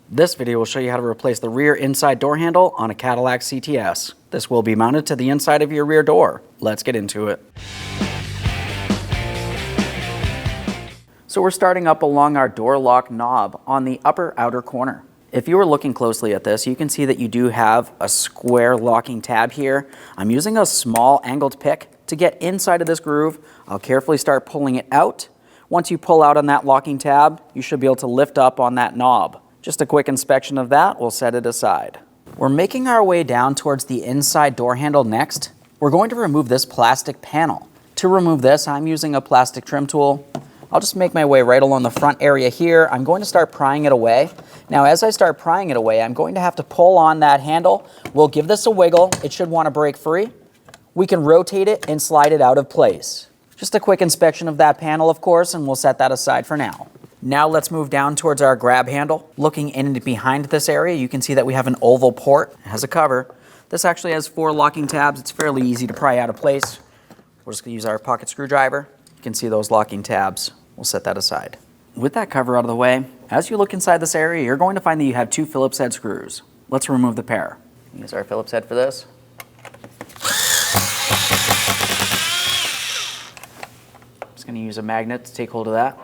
This video will show you how to replace the rear inside door handle on a Cadillac CTS. This will be mounted to the inside of your rear door. Let's get into it. So we're starting up along our door lock knob on the upper outer corner. If you were looking closely at this, you can see that you do have a square locking tab here. I'm using a small angled pick to get inside of this groove. I'll carefully start pulling it out. Once you pull out on that locking tab, you should be able to lift up on that knob. Just a quick inspection of that, we'll set it aside. We're making our way down towards the inside door handle next. We're going to remove this plastic panel. To remove this, I'm using a plastic trim tool. I'll just make my way right along the front area here. I'm going to start prying it away. Now, as I start prying it away, I'm going to have to pull on that handle. We'll give this a wiggle. It should want to break free. We can rotate it and slide it out of place. Just a quick inspection of that panel, of course, and we'll set that aside for now. Now let's move down towards our grab handle. Looking in and behind this area, you can see that we have an oval port. It has a cover. This actually has 4 locking tabs. It's fairly easy to pry out of place. We're just going to use our pocket screwdriver. You can see those locking tabs. We'll set that aside. With that cover out of the way, as you look inside this area, you're going to find that you have 2 Phillips head screws. Let's remove the pair. Use our Phillips head for this. Just going to use a magnet to take hold of that.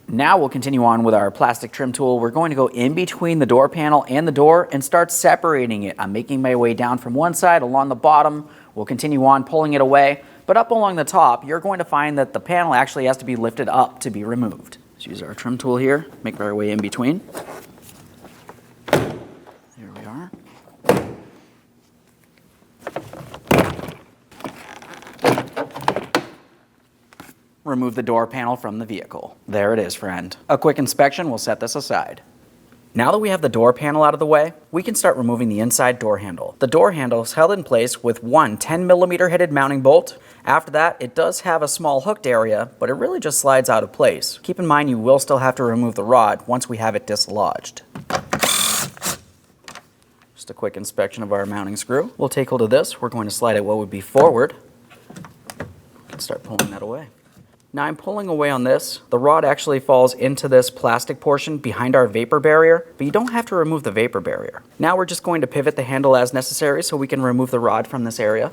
Now we'll continue on with our plastic trim tool. We're going to go in between the door panel and the door and start separating it. I'm making my way down from one side along the bottom. We'll continue on pulling it away, but up along the top, you're going to find that the panel actually has to be lifted up to be removed. Let's use our trim tool here, make our way in between. There we are. Remove the door panel from the vehicle. There it is, friend. A quick inspection will set this aside. Now that we have the door panel out of the way, we can start removing the inside door handle. The door handle is held in place with one 10mm headed mounting bolt. After that, it does have a small hooked area, but it really just slides out of place. Keep in mind you will still have to remove the rod once we have it dislodged. Just a quick inspection of our mounting screw. We'll take hold of this. We're going to slide it what would be forward. We can start pulling that away. Now I'm pulling away on this. The rod actually falls into this plastic portion behind our vapor barrier, but you don't have to remove the vapor barrier. Now we're just going to pivot the handle as necessary so we can remove the rod from this area.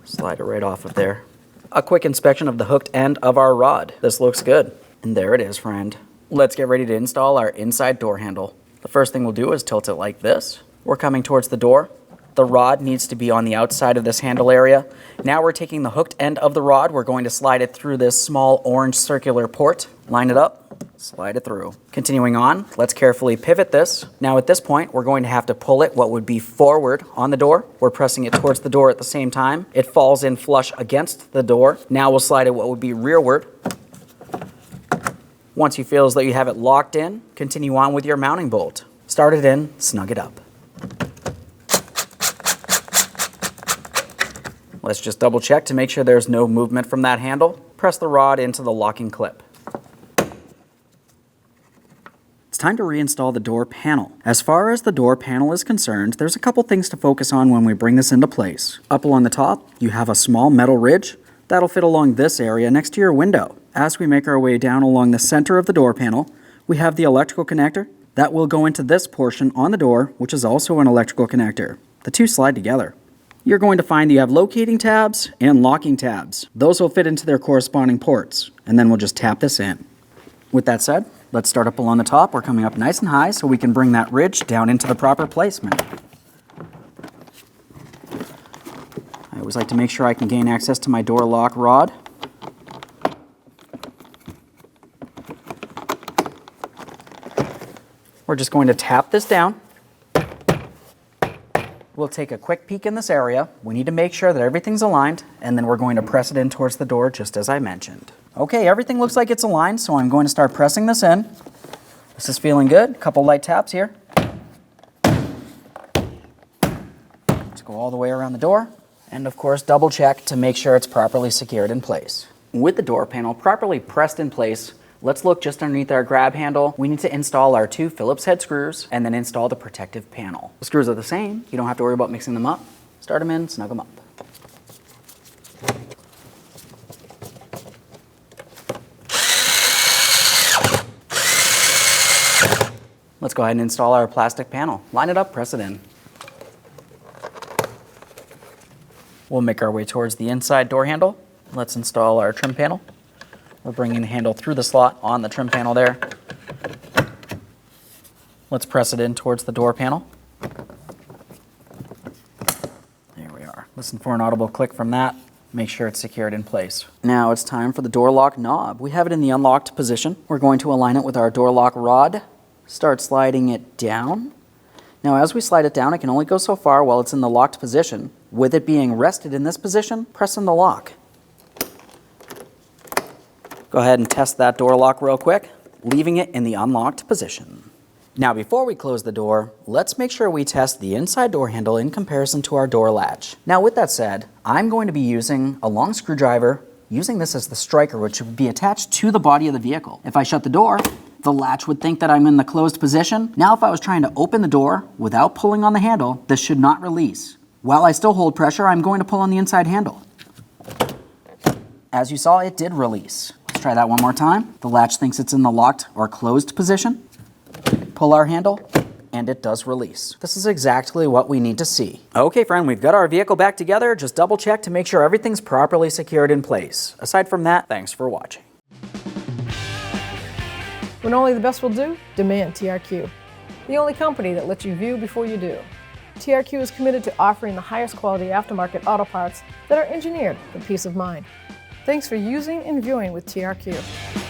Slide it right off of there. A quick inspection of the hooked end of our rod. This looks good. And there it is, friend. Let's get ready to install our inside door handle. The first thing we'll do is tilt it like this. We're coming towards the door. The rod needs to be on the outside of this handle area. Now we're taking the hooked end of the rod. We're going to slide it through this small orange circular port. Line it up, slide it through. Continuing on, let's carefully pivot this. Now at this point, we're going to have to pull it what would be forward on the door. We're pressing it towards the door at the same time. It falls in flush against the door. Now we'll slide it what would be rearward. Once you feel as though you have it locked in, continue on with your mounting bolt. Start it in, snug it up. Let's just double check to make sure there's no movement from that handle. Press the rod into the locking clip. It's time to reinstall the door panel. As far as the door panel is concerned, there's a couple things to focus on when we bring this into place. Up along the top, you have a small metal ridge that'll fit along this area next to your window. As we make our way down along the center of the door panel, we have the electrical connector that will go into this portion on the door, which is also an electrical connector. The two slide together. You're going to find you have locating tabs and locking tabs. Those will fit into their corresponding ports, and then we'll just tap this in. With that said, let's start up along the top. We're coming up nice and high so we can bring that ridge down into the proper placement. I always like to make sure I can gain access to my door lock rod. We're just going to tap this down. We'll take a quick peek in this area. We need to make sure that everything's aligned, and then we're going to press it in towards the door just as I mentioned. Okay, everything looks like it's aligned, so I'm going to start pressing this in. This is feeling good. A couple light taps here. Let's go all the way around the door, and of course double check to make sure it's properly secured in place. With the door panel properly pressed in place, let's look just underneath our grab handle. We need to install our 2 Phillips head screws and then install the protective panel. The screws are the same. You don't have to worry about mixing them up. Start them in, snug them up. Let's go ahead and install our plastic panel. Line it up, press it in. We'll make our way towards the inside door handle. Let's install our trim panel. We're bringing the handle through the slot on the trim panel there. Let's press it in towards the door panel. There we are. Listen for an audible click from that. Make sure it's secured in place. Now it's time for the door lock knob. We have it in the unlocked position. We're going to align it with our door lock rod. Start sliding it down. Now as we slide it down, it can only go so far while it's in the locked position. With it being rested in this position, press in the lock. Go ahead and test that door lock real quick, leaving it in the unlocked position. Now before we close the door, let's make sure we test the inside door handle in comparison to our door latch. Now with that said, I'm going to be using a long screwdriver, using this as the striker, which would be attached to the body of the vehicle. If I shut the door, the latch would think that I'm in the closed position. Now if I was trying to open the door without pulling on the handle, this should not release. While I still hold pressure, I'm going to pull on the inside handle. As you saw, it did release. Let's try that one more time. The latch thinks it's in the locked or closed position. Pull our handle, and it does release. This is exactly what we need to see. Okay, friend, we've got our vehicle back together. Just double check to make sure everything's properly secured in place. Aside from that, thanks for watching. When only the best will do, demand TRQ. The only company that lets you view before you do. TRQ is committed to offering the highest quality aftermarket auto parts that are engineered for peace of mind. Thanks for using and viewing with TRQ.